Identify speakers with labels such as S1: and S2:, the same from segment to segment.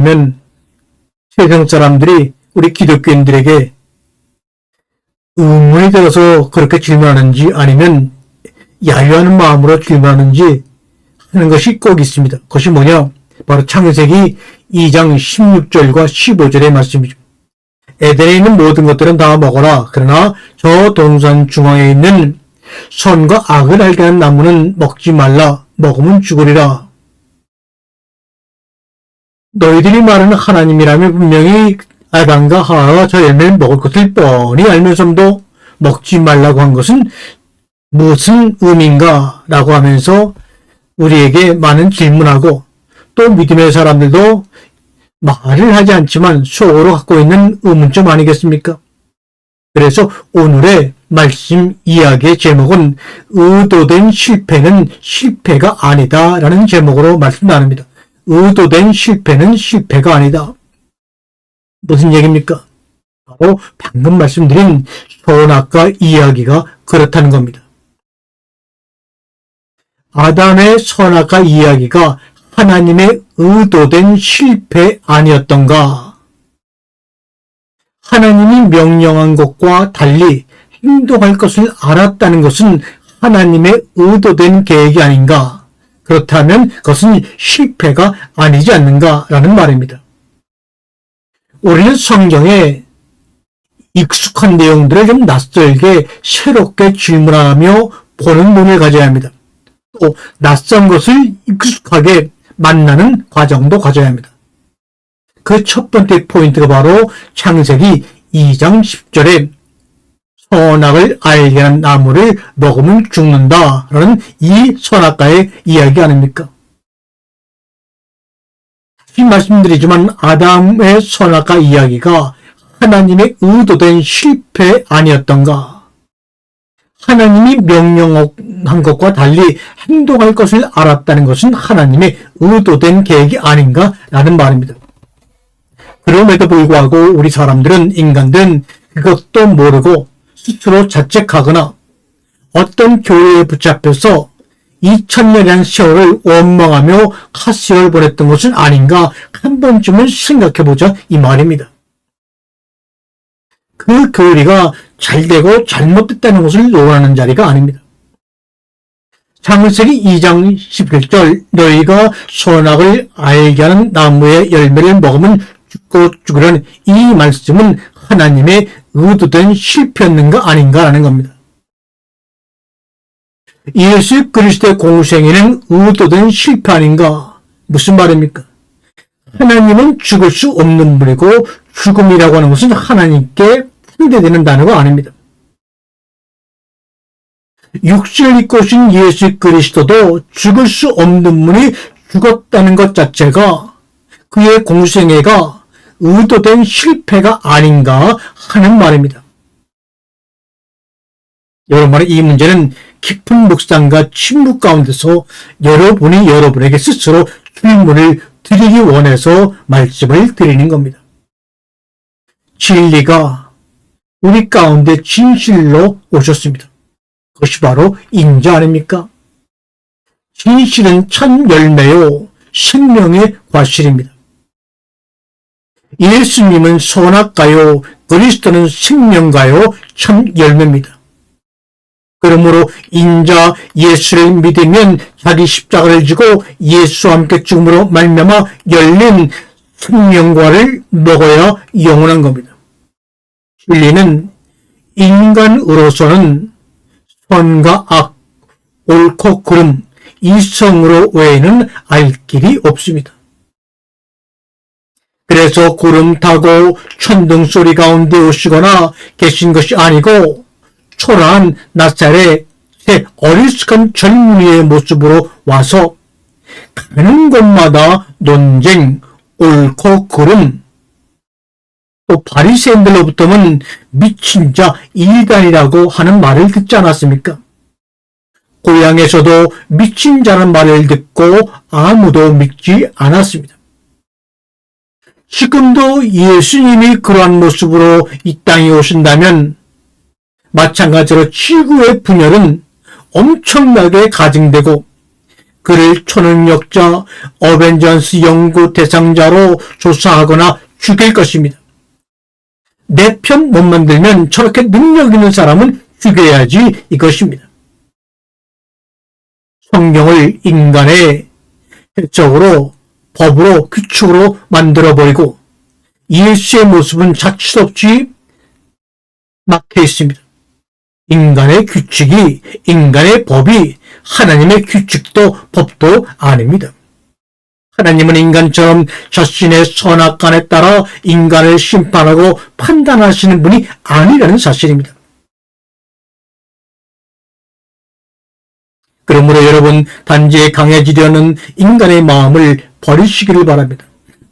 S1: 그러면 세상 사람들이 우리 기독교인들에게 의문이 들어서 그렇게 질문하는지 아니면 야유하는 마음으로 질문하는지 하는 것이 꼭 있습니다. 그것이 뭐냐? 바로 창세기 2장 16절과 15절의 말씀이죠. 에덴에 있는 모든 것들은 다 먹어라. 그러나 저 동산 중앙에 있는 선과 악을 알게 하는 나무는 먹지 말라. 먹으면 죽으리라. 너희들이 말하는 하나님이라면 분명히 아담과 하와가 저 열매를 먹을 것을 뻔히 알면서도 먹지 말라고 한 것은 무슨 의미인가? 라고 하면서 우리에게 많은 질문하고 또 믿음의 사람들도 말을 하지 않지만 속으로 갖고 있는 의문점 아니겠습니까? 그래서 오늘의 말씀 이야기의 제목은 의도된 실패는 실패가 아니다 라는 제목으로 말씀 나눕니다. 의도된 실패는 실패가 아니다. 무슨 얘기입니까? 바로 방금 말씀드린 선악과 이야기가 그렇다는 겁니다. 아담의 선악과 이야기가 하나님의 의도된 실패 아니었던가? 하나님이 명령한 것과 달리 행동할 것을 알았다는 것은 하나님의 의도된 계획이 아닌가? 그렇다면 그것은 실패가 아니지 않는가라는 말입니다. 우리는 성경에 익숙한 내용들을 좀 낯설게 새롭게 질문하며 보는 눈을 가져야 합니다. 또 낯선 것을 익숙하게 만나는 과정도 가져야 합니다. 그 첫 번째 포인트가 바로 창세기 2장 10절에 선악을 알게 하는 나무를 먹으면 죽는다라는 이 선악과의 이야기 아닙니까? 다시 말씀드리지만 아담의 선악과 이야기가 하나님의 의도된 실패 아니었던가? 하나님이 명령한 것과 달리 행동할 것을 알았다는 것은 하나님의 의도된 계획이 아닌가? 라는 말입니다. 그럼에도 불구하고 우리 사람들은, 인간들은 그것도 모르고 스스로 자책하거나 어떤 교회에 붙잡혀서 2000년이라는 세월을 원망하며 핫세월 보냈던 것은 아닌가 한 번쯤은 생각해보자 이 말입니다. 그 교리가 잘되고 잘못됐다는 것을 논하는 자리가 아닙니다. 창세기 2장 11절 너희가 선악을 알게 하는 나무의 열매를 먹으면 죽고 죽으라는 이 말씀은 하나님의 의도된 실패였는가 아닌가라는 겁니다. 예수 그리스도의 공생애는 의도된 실패 아닌가? 무슨 말입니까? 하나님은 죽을 수 없는 분이고 죽음이라고 하는 것은 하나님께 상대되는 단어가 아닙니다. 육신을 입고 오신 예수 그리스도도 죽을 수 없는 분이 죽었다는 것 자체가 그의 공생애가 의도된 실패가 아닌가 하는 말입니다. 여러분의 이 문제는 깊은 묵상과 침묵 가운데서 여러분이 여러분에게 스스로 질문을 드리기 원해서 말씀을 드리는 겁니다. 진리가 우리 가운데 진실로 오셨습니다. 그것이 바로 인자 아닙니까? 진실은 참 열매요 생명의 과실입니다. 예수님은 선악과요 그리스도는 생명과요 참 열매입니다. 그러므로 인자 예수를 믿으면 자기 십자가를 지고 예수와 함께 죽음으로 말미암아 열린 생명과를 먹어야 영원한 겁니다. 진리는 인간으로서는 선과 악, 옳고 그름, 이성으로 외에는 알 길이 없습니다. 그래서 구름 타고 천둥 소리 가운데 오시거나 계신 것이 아니고 초라한 낯살의 어리숙한 젊은이의 모습으로 와서 가는 곳마다 논쟁, 옳고 그름, 또 바리새인들로부터는 미친 자 이단이라고 하는 말을 듣지 않았습니까? 고향에서도 미친 자는 말을 듣고 아무도 믿지 않았습니다. 지금도 예수님이 그러한 모습으로 이 땅에 오신다면 마찬가지로 지구의 분열은 엄청나게 가증되고 그를 초능력자, 어벤져스 연구 대상자로 조사하거나 죽일 것입니다. 내 편 못 만들면 저렇게 능력 있는 사람은 죽여야지 이것입니다. 성경을 인간의 해적으로, 법으로, 규칙으로 만들어버리고 예수의 모습은 자칫 없이 막혀 있습니다. 인간의 규칙이, 인간의 법이 하나님의 규칙도 법도 아닙니다. 하나님은 인간처럼 자신의 선악간에 따라 인간을 심판하고 판단하시는 분이 아니라는 사실입니다. 그러므로 여러분, 단지 강해지려는 인간의 마음을 버리시기를 바랍니다.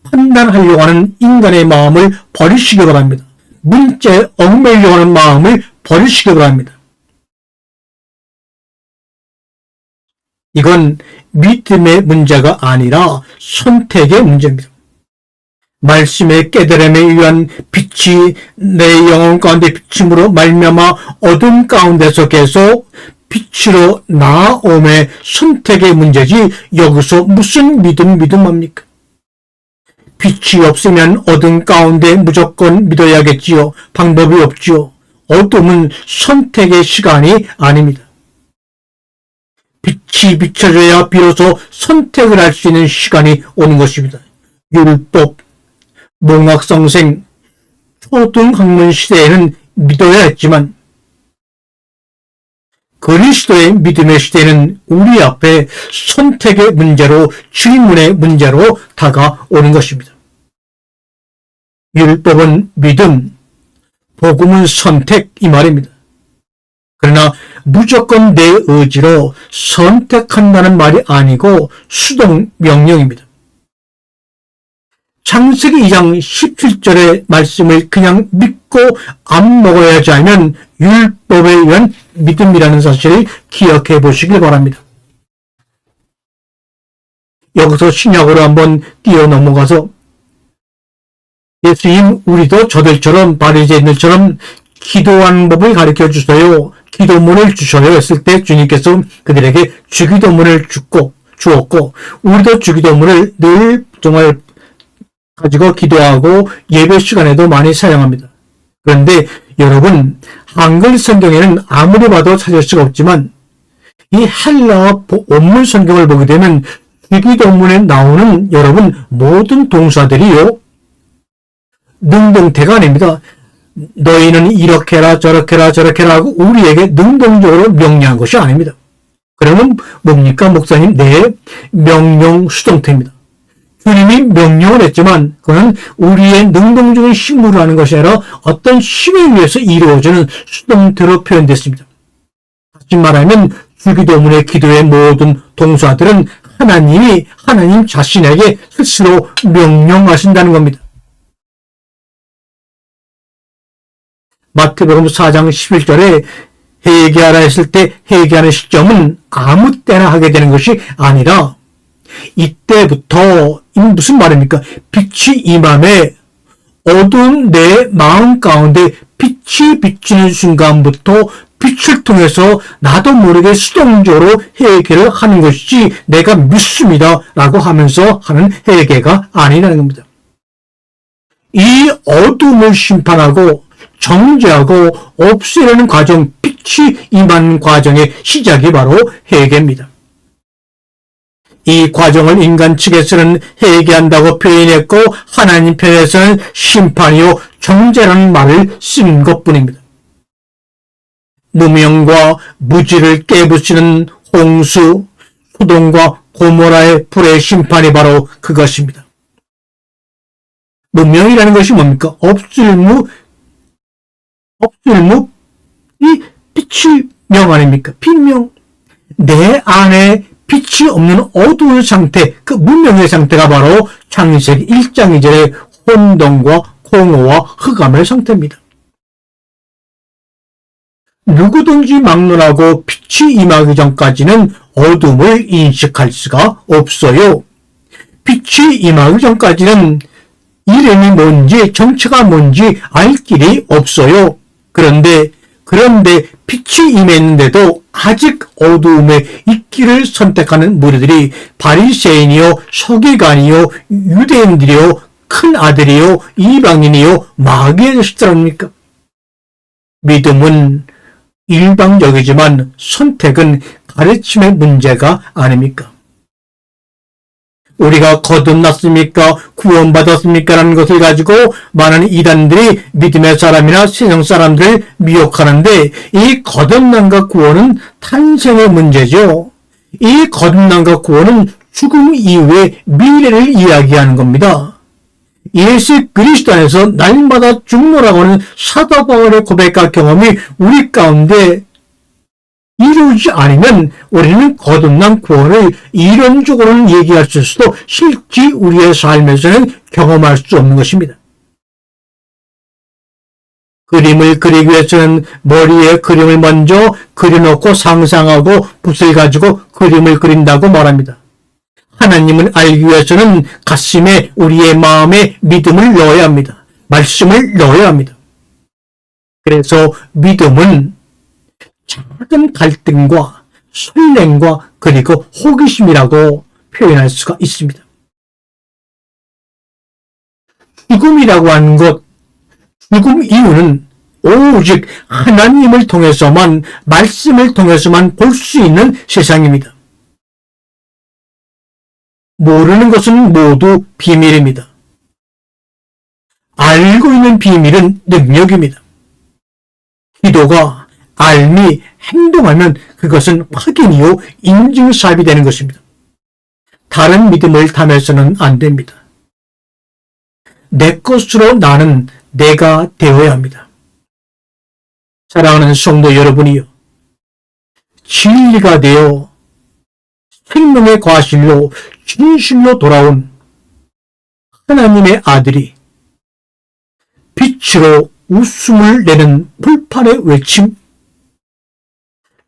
S1: 판단하려고 하는 인간의 마음을 버리시기 바랍니다. 문자에 얽매이려고 하는 마음을 버리시기 바랍니다. 이건 믿음의 문제가 아니라 선택의 문제입니다. 말씀의 깨달음에 의한 빛이 내 영혼 가운데 비침으로 말미암아 어둠 가운데서 계속 빛으로 나아옴의 선택의 문제지 여기서 무슨 믿음합니까? 빛이 없으면 어둠 가운데 무조건 믿어야겠지요. 방법이 없지요. 어둠은 선택의 시간이 아닙니다. 빛이 비춰져야 비로소 선택을 할 수 있는 시간이 오는 것입니다. 율법, 몽학성생, 초등학문 시대에는 믿어야 했지만 그리스도의 믿음의 시대는 우리 앞에 선택의 문제로, 질문의 문제로 다가오는 것입니다. 율법은 믿음, 복음은 선택, 이 말입니다. 그러나 무조건 내 의지로 선택한다는 말이 아니고 수동 명령입니다. 창세기 2장 17절의 말씀을 그냥 믿고 안 먹어야지 하면 율법에 의한 믿음이라는 사실을 기억해 보시길 바랍니다. 여기서 신약으로 한번 뛰어넘어가서 예수님, 우리도 저들처럼 바리새인들처럼 기도하는 법을 가르쳐 주세요. 기도문을 주셔요 했을 때 주님께서 그들에게 주기도문을 주었고 우리도 주기도문을 늘 정말 가지고 기도하고 예배 시간에도 많이 사용합니다. 그런데 여러분, 한글 성경에는 아무리 봐도 찾을 수가 없지만 이 헬라어 원문 성경을 보게 되면 주기도문에 나오는 여러분 모든 동사들이요 능동태가 아닙니다. 너희는 이렇게 해라 저렇게 해라 저렇게 해라 하고 우리에게 능동적으로 명령한 것이 아닙니다. 그러면 뭡니까 목사님? 네, 명령 수동태입니다. 주님이 명령을 했지만 그는 우리의 능동적인 힘으로 하는 것이 아니라 어떤 힘에 의해서 이루어지는 수동태로 표현됐습니다. 다시 말하면 주기도문의 기도의 모든 동사들은 하나님 자신에게 스스로 명령하신다는 겁니다. 마태복음 4장 11절에 회개하라 했을 때 회개하는 시점은 아무 때나 하게 되는 것이 아니라 이때부터 무슨 말입니까? 빛이 임함에 어두운 내 마음 가운데 빛이 비치는 순간부터 빛을 통해서 나도 모르게 수동적으로 회개를 하는 것이지 내가 믿습니다 라고 하면서 하는 회개가 아니라는 겁니다. 이 어둠을 심판하고 정죄하고 없애려는 과정, 빛이 임하는 과정의 시작이 바로 회개입니다. 이 과정을 인간 측에서는 회개한다고 표현했고 하나님 편에서는 심판이요 정죄라는 말을 쓴 것뿐입니다. 무명과 무지를 깨부시는 홍수, 소돔과 고모라의 불의 심판이 바로 그것입니다. 무명이라는 것이 뭡니까? 없을무, 이 빛이 명 아닙니까? 빛명. 내 안에 빛이 없는 어두운 상태, 그 무명의 상태가 바로 창세기 1장 2절의 혼돈과 공허와 흑암의 상태입니다. 누구든지 막론하고 빛이 임하기 전까지는 어둠을 인식할 수가 없어요. 빛이 임하기 전까지는 이름이 뭔지 정체가 뭔지 알 길이 없어요. 그런데 그런데 빛이 임했는데도 아직 어두움에 있기를 선택하는 무리들이 바리새인이요, 서기관이요, 유대인들이요, 큰 아들이요, 이방인이요, 마귀의 자식들입니까? 믿음은 일방적이지만 선택은 가르침의 문제가 아닙니까? 우리가 거듭났습니까? 구원받았습니까? 라는 것을 가지고 많은 이단들이 믿음의 사람이나 세상 사람들을 미혹하는데, 이 거듭남과 구원은 탄생의 문제죠. 이 거듭남과 구원은 죽음 이후의 미래를 이야기하는 겁니다. 예수 그리스도 안에서 날마다 죽노라고 하는 사도 바울의 고백과 경험이 우리 가운데 이루어지지 않으면 우리는 거듭난 구원을 이론적으로는 얘기할 수 있어도 실제 우리의 삶에서는 경험할 수 없는 것입니다. 그림을 그리기 위해서는 머리에 그림을 먼저 그려놓고 상상하고 붓을 가지고 그림을 그린다고 말합니다. 하나님을 알기 위해서는 가슴에 우리의 마음에 믿음을 넣어야 합니다. 말씀을 넣어야 합니다. 그래서 믿음은 작은 갈등과 설렘과 그리고 호기심이라고 표현할 수가 있습니다. 죽음이라고 하는 것, 죽음 이유는 오직 하나님을 통해서만, 말씀을 통해서만 볼 수 있는 세상입니다. 모르는 것은 모두 비밀입니다. 알고 있는 비밀은 능력입니다. 기도가 알미 행동하면 그것은 확인이요 인증사입이 되는 것입니다. 다른 믿음을 담아서는 안 됩니다. 내 것으로 나는 내가 되어야 합니다. 사랑하는 성도 여러분이요, 진리가 되어 생명의 과실로 진실로 돌아온 하나님의 아들이 빛으로 웃음을 내는 불판의 외침,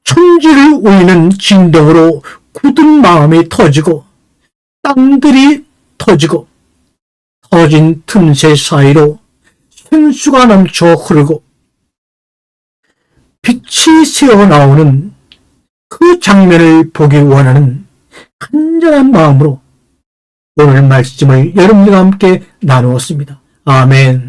S1: 천지를 울리는 진동으로 굳은 마음이 터지고 땅들이 터지고 터진 틈새 사이로 생수가 넘쳐 흐르고 빛이 새어나오는 그 장면을 보기 원하는 간절한 마음으로 오늘 말씀을 여러분과 함께 나누었습니다. 아멘.